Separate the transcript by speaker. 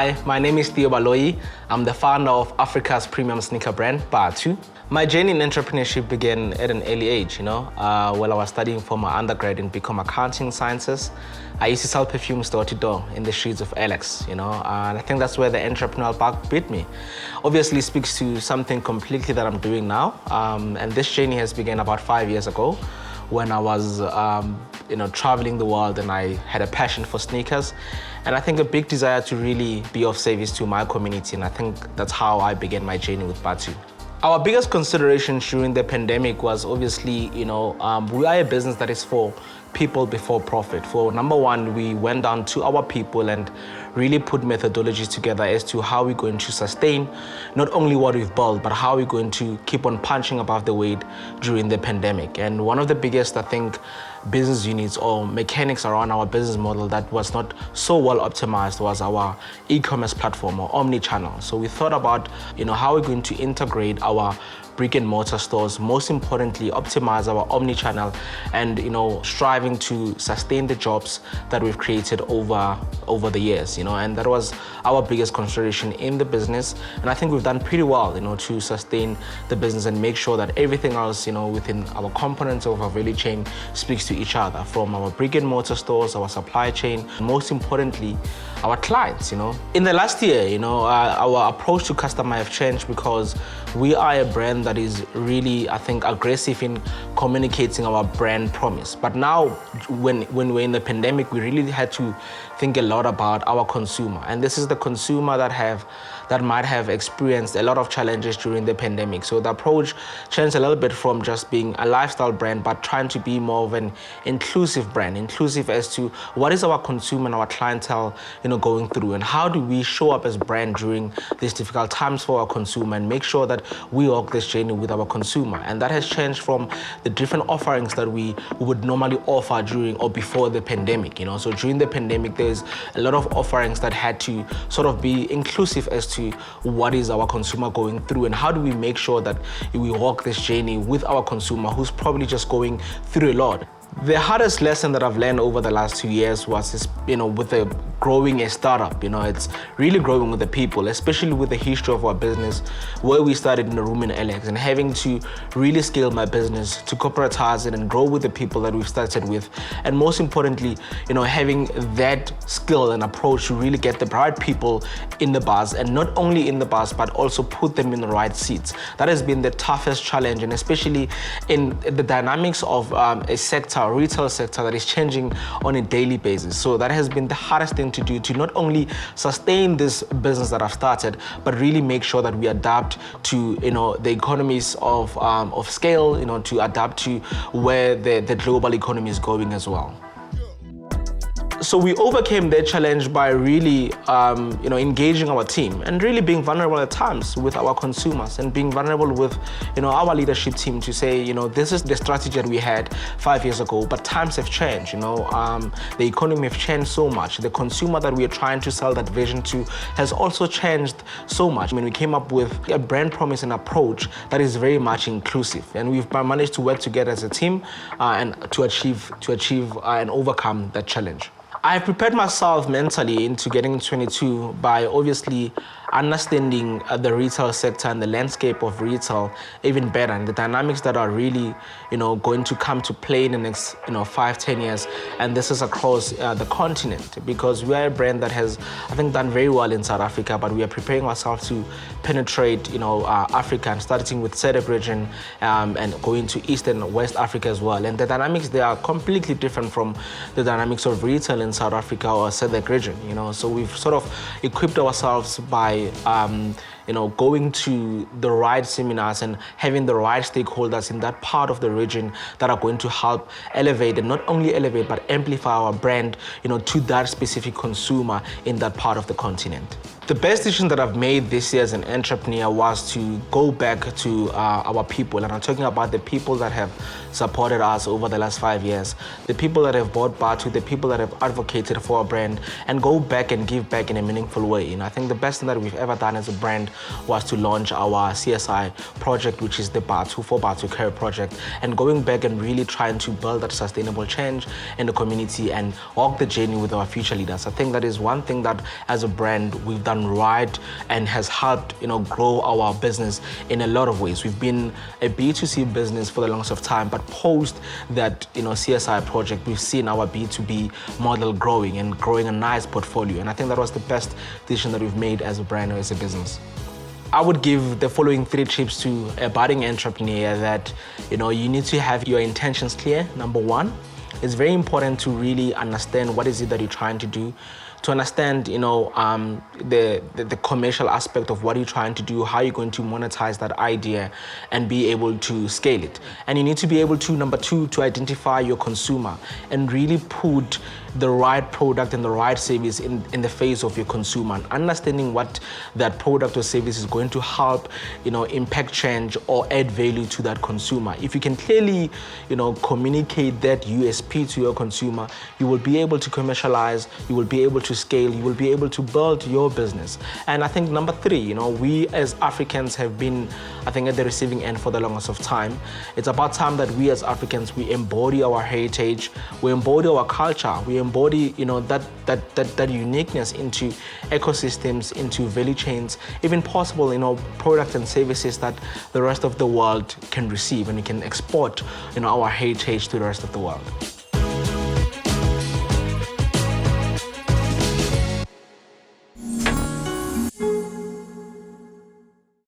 Speaker 1: Hi, my name is Theo Baloyi. I'm the founder of Africa's premium sneaker brand, Batu. My journey in entrepreneurship began at an early age, while I was studying for my undergrad in Become Accounting Sciences. I used to sell perfumes door to door in the streets of Alex, and I think that's where the entrepreneurial bug bit me. Obviously speaks to something completely that I'm doing now, and this journey has begun about 5 years ago when I was traveling the world, and I had a passion for sneakers, and I think a big desire to really be of service to my community, and I think that's how I began my journey with Batu. Our biggest consideration during the pandemic was obviously, we are a business that is for people before profit. For number one, we went down to our people and really put methodologies together as to how we're going to sustain not only what we've built, but how we're going to keep on punching above the weight during the pandemic. And one of the biggest, I think, business units or mechanics around our business model that was not so well optimized was our e-commerce platform or omni-channel. So we thought about, how we're going to integrate our brick and mortar stores, most importantly, optimize our omni-channel and, striving to sustain the jobs that we've created over the years, and that was our biggest consideration in the business. And I think we've done pretty well, to sustain the business and make sure that everything else, within our components of our value chain speaks to each other, from our brick and mortar stores, our supply chain, and most importantly, our clients, In the last year, our approach to customer have changed because we are a brand that is really, I think, aggressive in communicating our brand promise. But now, when we're in the pandemic, we really had to think a lot about our consumer. And this is the consumer that might have experienced a lot of challenges during the pandemic. So the approach changed a little bit from just being a lifestyle brand, but trying to be more of an inclusive brand, inclusive as to what is our consumer and our clientele, going through, and how do we show up as brand during these difficult times for our consumer and make sure that we walk this journey with our consumer. And that has changed from the different offerings that we would normally offer during or before the pandemic, So during the pandemic, there's a lot of offerings that had to sort of be inclusive as to what is our consumer going through and how do we make sure that we walk this journey with our consumer who's probably just going through a lot. The hardest lesson that I've learned over the last 2 years was, with growing a startup, it's really growing with the people, especially with the history of our business, where we started in a room in Alex and having to really scale my business to corporatize it and grow with the people that we've started with. And most importantly, having that skill and approach to really get the right people in the bus, and not only in the bus, but also put them in the right seats. That has been the toughest challenge, and especially in the dynamics of a retail sector that is changing on a daily basis. So that has been the hardest thing to do, to not only sustain this business that I've started, but really make sure that we adapt to, the economies of scale, to adapt to where the global economy is going as well. So we overcame that challenge by really, engaging our team and really being vulnerable at times with our consumers and being vulnerable with, our leadership team to say, this is the strategy that we had 5 years ago, but times have changed, the economy have changed so much. The consumer that we are trying to sell that vision to has also changed so much. We came up with a brand promise and approach that is very much inclusive, and we've managed to work together as a team and to achieve and overcome that challenge. I've prepared myself mentally into getting 22 by obviously understanding the retail sector and the landscape of retail even better, and the dynamics that are really, going to come to play in the next, 5-10 years. And this is across the continent, because we are a brand that has, I think, done very well in South Africa, but we are preparing ourselves to penetrate, Africa, and starting with SADC region and going to East and West Africa as well. And the dynamics, they are completely different from the dynamics of retail in South Africa or SADC region, So we've sort of equipped ourselves by going to the right seminars and having the right stakeholders in that part of the region that are going to help elevate, and not only elevate, but amplify our brand, to that specific consumer in that part of the continent. The best decision that I've made this year as an entrepreneur was to go back to our people, and I'm talking about the people that have supported us over the last 5 years, the people that have bought Batu, the people that have advocated for our brand, and go back and give back in a meaningful way. And I think the best thing that we've ever done as a brand was to launch our CSI project, which is the Batu for Batu Care project, and going back and really trying to build that sustainable change in the community and walk the journey with our future leaders. I think that is one thing that as a brand we've done right and has helped grow our business in a lot of ways. We've been a B2C business for the longest of time, but post that CSI project, we've seen our B2B model growing a nice portfolio, and I think that was the best decision that we've made as a brand or as a business. I would give the following 3 tips to a budding entrepreneur: that you need to have your intentions clear. Number 1, it's very important to really understand what is it that you're trying to do, to understand the commercial aspect of what you're trying to do, how you're going to monetize that idea and be able to scale it. And you need to be able to, number 2, to identify your consumer and really put the right product and the right service in the face of your consumer, and understanding what that product or service is going to help impact change or add value to that consumer. If you can clearly communicate that USP to your consumer, you will be able to commercialize, you will be able to scale, you will be able to build your business. And I think number 3, we as Africans have been, I think, at the receiving end for the longest of time. It's about time that we as Africans, we embody our heritage, we embody our culture, we embody that uniqueness into ecosystems, into value chains, even possible products and services that the rest of the world can receive, and we can export our heritage to the rest of the world.